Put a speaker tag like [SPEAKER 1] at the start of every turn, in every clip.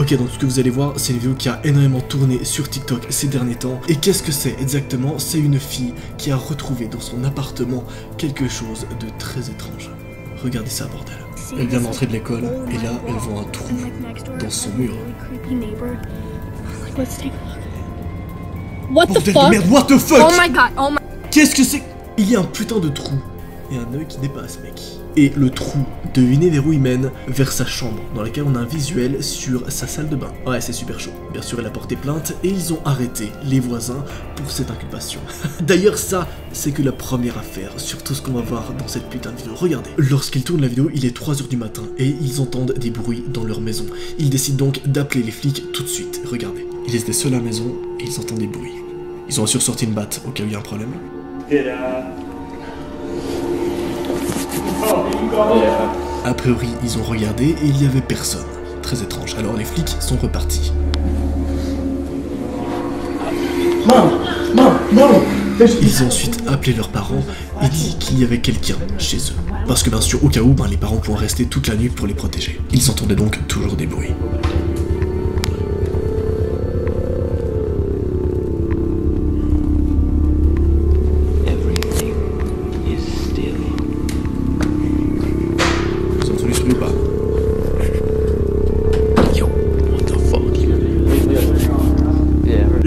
[SPEAKER 1] Ok, donc ce que vous allez voir, c'est une vidéo qui a énormément tourné sur TikTok ces derniers temps. Et qu'est-ce que c'est exactement? C'est une fille qui a retrouvé dans son appartement quelque chose de très étrange. Regardez ça, bordel. Elle vient d'entrer de l'école, et là, elle voit un trou dans son mur.
[SPEAKER 2] What the fuck?
[SPEAKER 1] Merde, what the fuck?
[SPEAKER 2] Oh my god, oh my...
[SPEAKER 1] Qu'est-ce que c'est? Il y a un putain de trou. Et un œil qui dépasse, mec. Et le trou, devinez vers où il mène? Vers sa chambre, dans laquelle on a un visuel sur sa salle de bain. Ouais, c'est super chaud. Bien sûr, elle a porté plainte et ils ont arrêté les voisins pour cette inculpation. D'ailleurs, ça, c'est que la première affaire sur tout ce qu'on va voir dans cette putain de vidéo. Regardez. Lorsqu'ils tournent la vidéo, il est 3 h du matin et ils entendent des bruits dans leur maison. Ils décident donc d'appeler les flics tout de suite. Regardez. Ils étaient seuls à la maison et ils entendent des bruits. Ils ont bien sûr sorti une batte au cas où il y a un problème. A priori, ils ont regardé et il n'y avait personne. Très étrange. Alors les flics sont repartis. Ils ont ensuite appelé leurs parents et dit qu'il y avait quelqu'un chez eux. Parce que bien sûr, au cas où, les parents pourront rester toute la nuit pour les protéger. Ils entendaient donc toujours des bruits.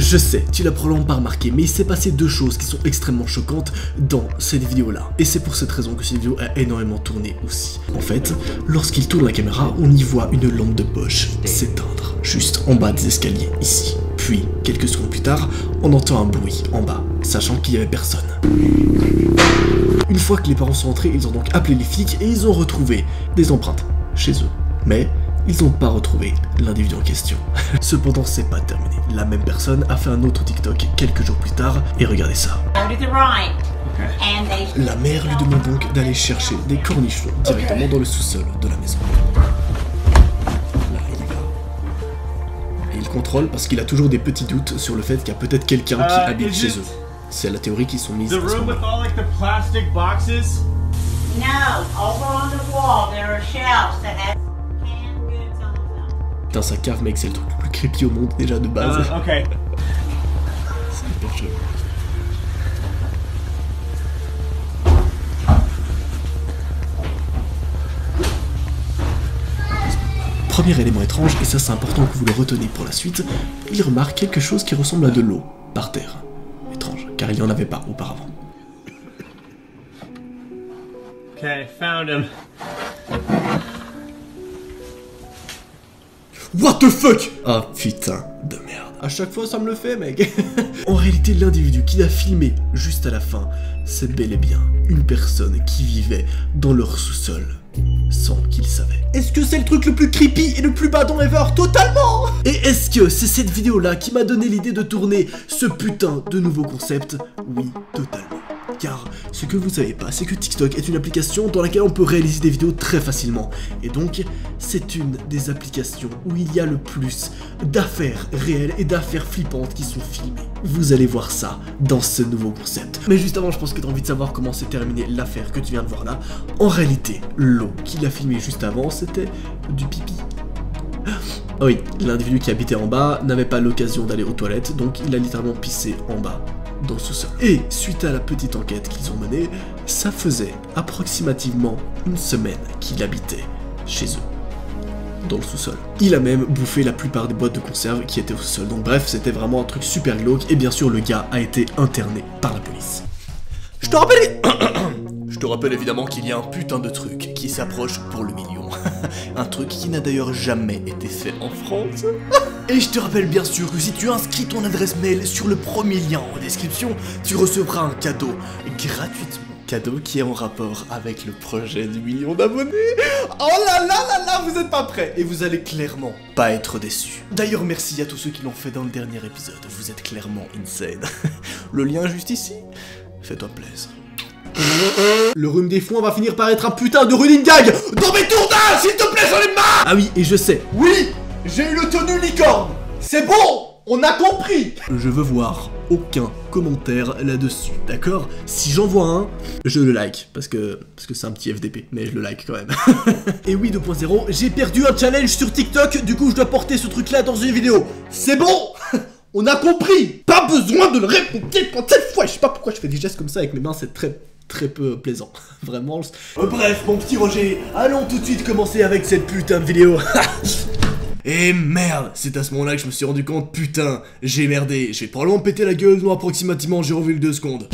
[SPEAKER 1] Je sais, tu l'as probablement pas remarqué, mais il s'est passé deux choses qui sont extrêmement choquantes dans cette vidéo-là. Et c'est pour cette raison que cette vidéo a énormément tourné aussi. En fait, lorsqu'il tourne la caméra, on y voit une lampe de poche s'éteindre, juste en bas des escaliers, ici. Puis, quelques secondes plus tard, on entend un bruit en bas, sachant qu'il n'y avait personne. Une fois que les parents sont entrés, ils ont donc appelé les flics et ils ont retrouvé des empreintes chez eux. Mais ils n'ont pas retrouvé l'individu en question. Cependant, c'est pas terminé. La même personne a fait un autre TikTok quelques jours plus tard, et regardez ça. La mère lui demande donc d'aller chercher des cornichons directement dans le sous-sol de la maison. Là, il y va. Et il contrôle parce qu'il a toujours des petits doutes sur le fait qu'il y a peut-être quelqu'un qui habite chez eux. C'est la théorie qui sont mises à ce moment-là. Putain, sa cave, mec, c'est le truc le plus creepy au monde déjà de base. C'est hyper chaud. Premier élément étrange, et ça c'est important que vous le reteniez pour la suite, il remarque quelque chose qui ressemble à de l'eau par terre. Étrange, car il n'y en avait pas auparavant.
[SPEAKER 3] Okay, found him.
[SPEAKER 1] What the fuck? Oh putain de merde. À chaque fois ça me le fait, mec. En réalité, l'individu qui l'a filmé juste à la fin, c'est bel et bien une personne qui vivait dans leur sous-sol sans qu'ils savaient. Est-ce que c'est le truc le plus creepy et le plus badon ever? Totalement. Et est-ce que c'est cette vidéo là qui m'a donné l'idée de tourner ce putain de nouveau concept? Oui, totalement. Car ce que vous savez pas, c'est que TikTok est une application dans laquelle on peut réaliser des vidéos très facilement. Et donc, c'est une des applications où il y a le plus d'affaires réelles et d'affaires flippantes qui sont filmées. Vous allez voir ça dans ce nouveau concept. Mais juste avant, je pense que tu as envie de savoir comment s'est terminée l'affaire que tu viens de voir là. En réalité, l'eau qu'il a filmée juste avant, c'était du pipi. Ah oui, l'individu qui habitait en bas n'avait pas l'occasion d'aller aux toilettes, donc il a littéralement pissé en bas dans le sous-sol. Et suite à la petite enquête qu'ils ont menée, ça faisait approximativement une semaine qu'il habitait chez eux, dans le sous-sol. Il a même bouffé la plupart des boîtes de conserve qui étaient au sous-sol. Donc bref, c'était vraiment un truc super glauque, et bien sûr le gars a été interné par la police. Je te rappelle évidemment qu'il y a un putain de truc qui s'approche pour le million. Un truc qui n'a d'ailleurs jamais été fait en France. Et je te rappelle bien sûr que si tu inscris ton adresse mail sur le premier lien en description, tu recevras un cadeau gratuitement. Cadeau qui est en rapport avec le projet du million d'abonnés. Oh là là là là, vous êtes pas prêts. Et vous allez clairement pas être déçus. D'ailleurs, merci à tous ceux qui l'ont fait dans le dernier épisode. Vous êtes clairement insane. Le lien est juste ici. Fais-toi plaisir. Le rhume des foins va finir par être un putain de running gag dans mes tournages, s'il te plaît, j'en ai marre. Ah oui, et je sais. Oui, j'ai eu le tenue licorne. C'est bon. On a compris! Je veux voir aucun commentaire là-dessus, d'accord? Si j'en vois un, je le like, parce que c'est un petit FDP, mais je le like quand même. Et oui, 2.0, j'ai perdu un challenge sur TikTok, du coup je dois porter ce truc-là dans une vidéo. C'est bon! On a compris! Pas besoin de le répéter pour cette fois! Je sais pas pourquoi je fais des gestes comme ça avec mes mains, c'est très peu plaisant. Vraiment. Bref, mon petit Roger, allons tout de suite commencer avec cette putain de vidéo. Et merde, c'est à ce moment-là que je me suis rendu compte, putain, j'ai merdé. J'ai probablement pété la gueule dans approximativement 0,2 secondes.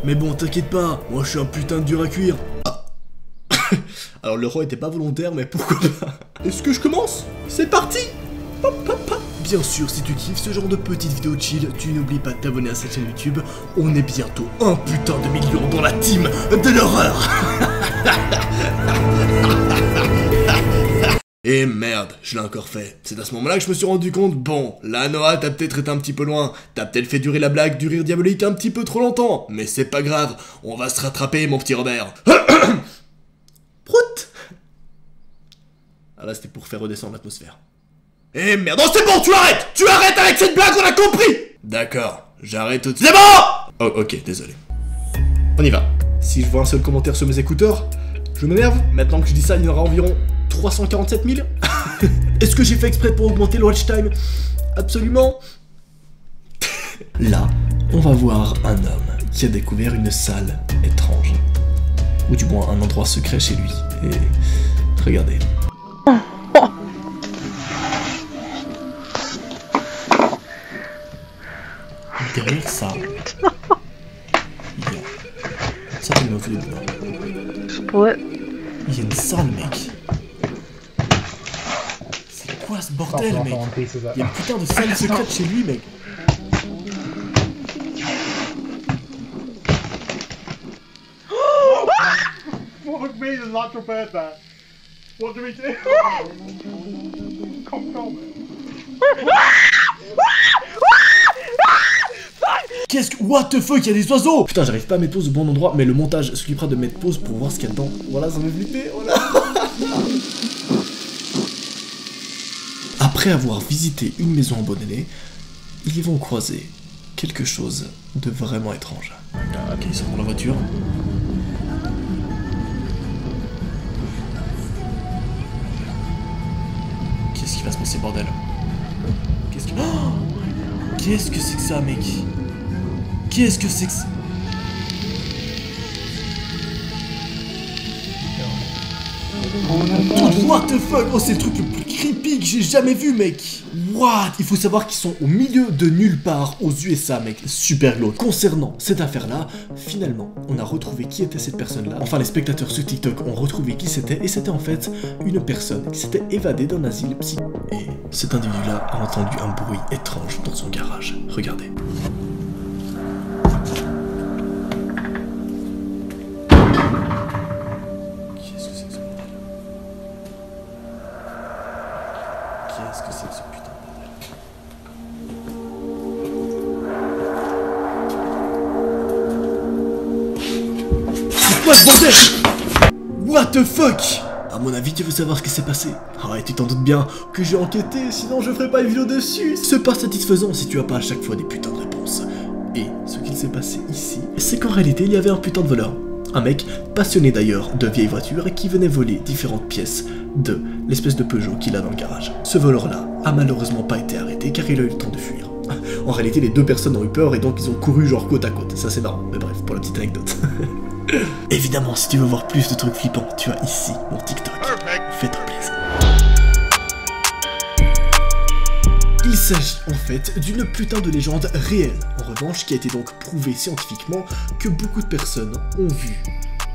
[SPEAKER 1] Mais bon, t'inquiète pas, moi je suis un putain de dur à cuire. Ah. Alors le roi était pas volontaire, mais pourquoi pas? Est-ce que je commence? C'est parti! Bien sûr, si tu kiffes ce genre de petites vidéos chill, tu n'oublies pas de t'abonner à cette chaîne YouTube. On est bientôt 1 putain de million dans la team de l'horreur. Et merde, je l'ai encore fait. C'est à ce moment-là que je me suis rendu compte, bon, là Noah, t'as peut-être été un petit peu loin, t'as peut-être fait durer la blague du rire diabolique un petit peu trop longtemps, mais c'est pas grave, on va se rattraper mon petit Robert. Prout. Ah là c'était pour faire redescendre l'atmosphère. Eh merde, non c'est bon, tu arrêtes avec cette blague, on a compris. D'accord, j'arrête tout de suite. C'est bon. Oh ok, désolé. On y va. Si je vois un seul commentaire sur mes écouteurs, je m'énerve. Maintenant que je dis ça, il y en aura environ 347 000. Est-ce que j'ai fait exprès pour augmenter le watch time? Absolument. Là, on va voir un homme qui a découvert une salle étrange. Ou du moins un endroit secret chez lui. Et regardez. Derrière ça, il y a... Ça c'est mauvais de
[SPEAKER 2] Ouais.
[SPEAKER 1] Il y a une salle, mec. C'est quoi ce bordel, mec? Il y a une putain de salle secrète chez lui, mec.
[SPEAKER 3] Fuck me, there's not prepared that. What do we do? Come.
[SPEAKER 1] Qu'est-ce que... What the fuck, il y a des oiseaux! Putain, j'arrive pas à mettre pause au bon endroit, mais le montage s'occupera de mettre pause pour voir ce qu'il y a dedans. Voilà, ça me fait flipper, voilà. Après avoir visité une maison abandonnée, ils vont croiser quelque chose de vraiment étrange. Ok, ils sont dans la voiture. Qu'est-ce qui va se passer, bordel? Qu'est-ce que... Oh, qu'est-ce que c'est que ça, mec? Qu'est-ce que c'est que ça? What the fuck? Oh, c'est le truc le plus creepy que j'ai jamais vu, mec. What? Il faut savoir qu'ils sont au milieu de nulle part aux USA, mec. Super glauque. Concernant cette affaire-là, finalement, on a retrouvé qui était cette personne-là. Enfin, les spectateurs sur TikTok ont retrouvé qui c'était. Et c'était en fait une personne qui s'était évadée d'un asile psy. Et cet individu-là a entendu un bruit étrange dans son garage. Regardez. Qu'est-ce que c'est que ce putain de bordel? C'est quoi ce bordel? What the fuck? À mon avis, tu veux savoir ce qui s'est passé? Ah, et tu t'en doutes bien que j'ai enquêté, sinon je ferai pas une vidéo dessus. C'est pas satisfaisant si tu as pas à chaque fois des putains de réponses. Et ce qu'il s'est passé ici, c'est qu'en réalité, il y avait un putain de voleur. Un mec passionné d'ailleurs de vieilles voitures et qui venait voler différentes pièces de l'espèce de Peugeot qu'il a dans le garage. Ce voleur-là a malheureusement pas été arrêté car il a eu le temps de fuir. En réalité, les deux personnes ont eu peur et donc ils ont couru genre côte à côte. Ça c'est marrant, mais bref, pour la petite anecdote. Évidemment, si tu veux voir plus de trucs flippants, tu as ici mon TikTok. Fais-toi plaisir. Il s'agit en fait d'une putain de légende réelle, en revanche, qui a été donc prouvée scientifiquement que beaucoup de personnes ont vu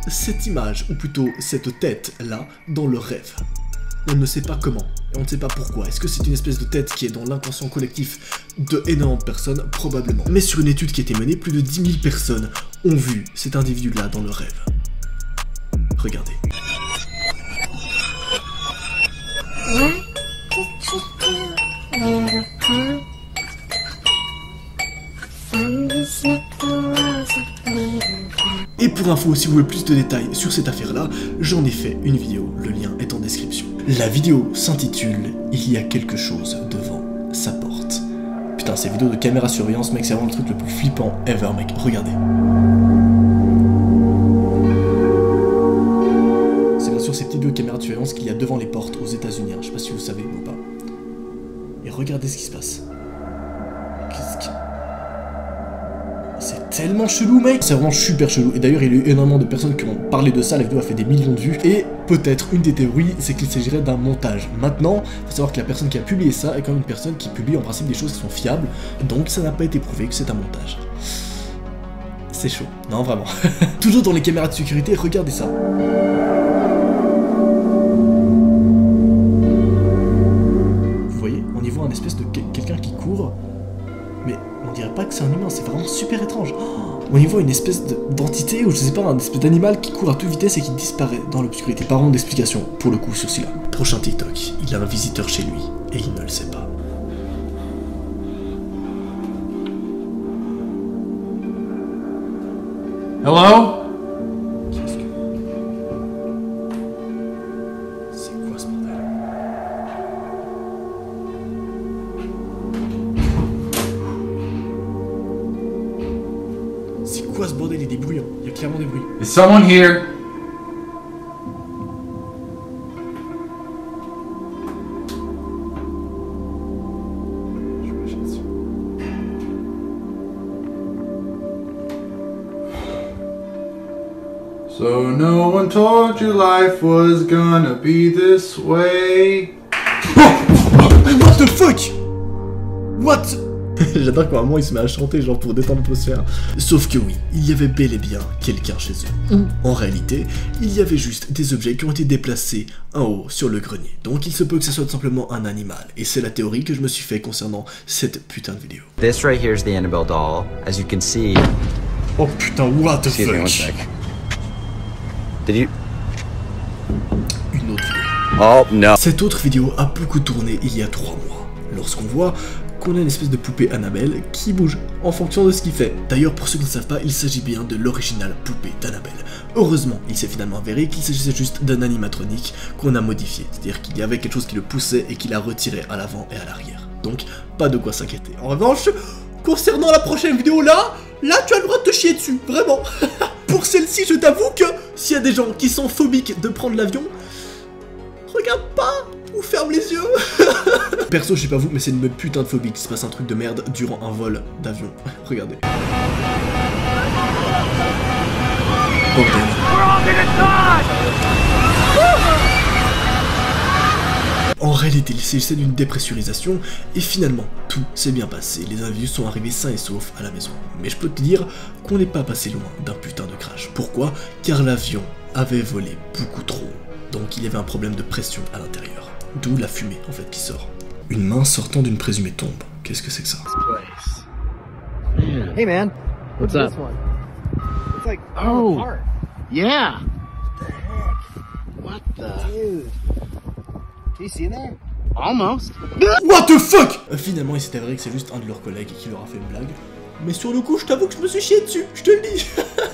[SPEAKER 1] cette image, ou plutôt cette tête-là, dans leur rêve. On ne sait pas comment, et on ne sait pas pourquoi. Est-ce que c'est une espèce de tête qui est dans l'inconscient collectif de énormément de personnes? Probablement. Mais sur une étude qui a été menée, plus de 10 000 personnes ont vu cet individu-là dans leur rêve. Regardez. Et pour info, si vous voulez plus de détails sur cette affaire-là, j'en ai fait une vidéo, le lien est en description. La vidéo s'intitule « Il y a quelque chose devant sa porte. Putain, ces vidéos de caméra surveillance, mec, c'est vraiment le truc le plus flippant ever, mec. Regardez. C'est bien sûr ces petites vidéos de caméra de surveillance qu'il y a devant les portes aux États-Unis. Je sais pas si vous savez ou pas. Et regardez ce qui se passe. Qu'est-ce que... C'est tellement chelou, mec. C'est vraiment super chelou. Et d'ailleurs, il y a eu énormément de personnes qui ont parlé de ça. La vidéo a fait des millions de vues. Et peut-être une des théories, c'est qu'il s'agirait d'un montage. Maintenant, il faut savoir que la personne qui a publié ça est quand même une personne qui publie en principe des choses qui sont fiables. Donc, ça n'a pas été prouvé que c'est un montage. C'est chaud. Non, vraiment. Toujours dans les caméras de sécurité, regardez ça. Vous voyez, on y voit un espèce de quelqu'un qui court. Mais on dirait pas que c'est un humain, c'est vraiment super étrange. Oh, on y voit une espèce d'entité, ou je sais pas, un espèce d'animal qui court à toute vitesse et qui disparaît dans l'obscurité. Pas vraiment d'explication, pour le coup, sur celui-là. Prochain TikTok, il a un visiteur chez lui, et il ne le sait pas.
[SPEAKER 2] Hello?
[SPEAKER 1] Qu'est-ce que... C'est quoi ce bordel? C'est quoi ce bordel? Il y a des bruits, hein. Il y a clairement des bruits.
[SPEAKER 2] Is someone here? So no one told you life was gonna be this way.
[SPEAKER 1] What the fuck? What? J'adore qu'à un moment il se met à chanter genre pour détendre l'atmosphère. Sauf que oui, il y avait bel et bien quelqu'un chez eux. En réalité, il y avait juste des objets qui ont été déplacés en haut sur le grenier. Donc il se peut que ce soit tout simplement un animal. Et c'est la théorie que je me suis fait concernant cette putain de vidéo.
[SPEAKER 4] This right here is the Annabelle doll. As you can see.
[SPEAKER 1] Oh putain, what the
[SPEAKER 4] Excuse me one
[SPEAKER 1] fuck?
[SPEAKER 4] sec. Did you?
[SPEAKER 1] Une autre vidéo.
[SPEAKER 4] Oh no.
[SPEAKER 1] Cette autre vidéo a beaucoup tourné il y a 3 mois. Lorsqu'on voit qu'on a une espèce de poupée Annabelle qui bouge en fonction de ce qu'il fait. D'ailleurs, pour ceux qui ne savent pas, il s'agit bien de l'original poupée d'Annabelle. Heureusement, il s'est finalement avéré qu'il s'agissait juste d'un animatronique qu'on a modifié. C'est-à-dire qu'il y avait quelque chose qui le poussait et qui l'a retiré à l'avant et à l'arrière. Donc, pas de quoi s'inquiéter. En revanche, concernant la prochaine vidéo là tu as le droit de te chier dessus, vraiment. Pour celle-ci, je t'avoue que s'il y a des gens qui sont phobiques de prendre l'avion, regarde pas ou ferme les yeux. Perso, je sais pas vous, mais c'est une putain de phobie qu'il se passe un truc de merde durant un vol d'avion. Regardez. Bordel. En réalité, il s'agissait d'une dépressurisation, et finalement, tout s'est bien passé. Les individus sont arrivés sains et saufs à la maison. Mais je peux te dire qu'on n'est pas passé loin d'un putain de crash. Pourquoi? Car l'avion avait volé beaucoup trop. Donc il y avait un problème de pression à l'intérieur. D'où la fumée, en fait, qui sort. Une main sortant d'une présumée tombe. Qu'est-ce que c'est que ça?
[SPEAKER 5] Hey man, what's up? It's like yeah. What the dude? Do you see that? Almost.
[SPEAKER 1] What the fuck? Finalement, il s'est avéré que c'est juste un de leurs collègues qui leur a fait une blague. Mais sur le coup, je t'avoue que je me suis chié dessus, je te le dis.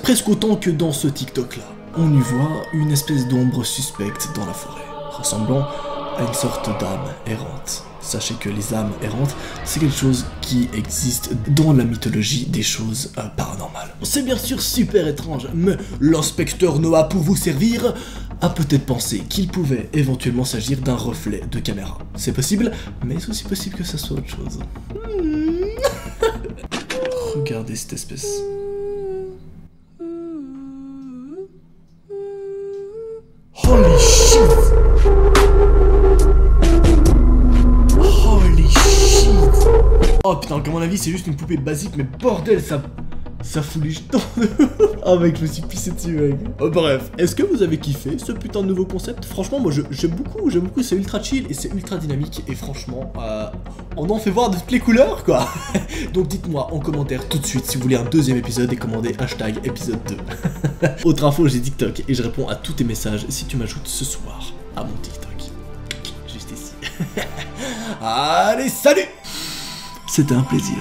[SPEAKER 1] Presque autant que dans ce TikTok là. On y voit une espèce d'ombre suspecte dans la forêt, ressemblant à une sorte d'âme errante. Sachez que les âmes errantes, c'est quelque chose qui existe dans la mythologie des choses paranormales. C'est bien sûr super étrange, mais l'inspecteur Noah, pour vous servir, a peut-être pensé qu'il pouvait éventuellement s'agir d'un reflet de caméra. C'est possible, mais c'est aussi possible que ça soit autre chose. Regardez cette espèce. Holy shit! Holy shit! Oh putain, à mon avis, c'est juste une poupée basique, mais bordel, ça fout les jetons. Oh mec, je me suis pissé dessus, mec. Bref, est-ce que vous avez kiffé ce putain de nouveau concept? Franchement, moi j'aime beaucoup, c'est ultra chill et c'est ultra dynamique. Et franchement, on en fait voir de toutes les couleurs, quoi. Donc dites-moi en commentaire tout de suite si vous voulez un deuxième épisode et commandez hashtag épisode 2. Autre info, j'ai TikTok et je réponds à tous tes messages si tu m'ajoutes ce soir à mon TikTok. Juste ici. Allez, salut! C'était un plaisir.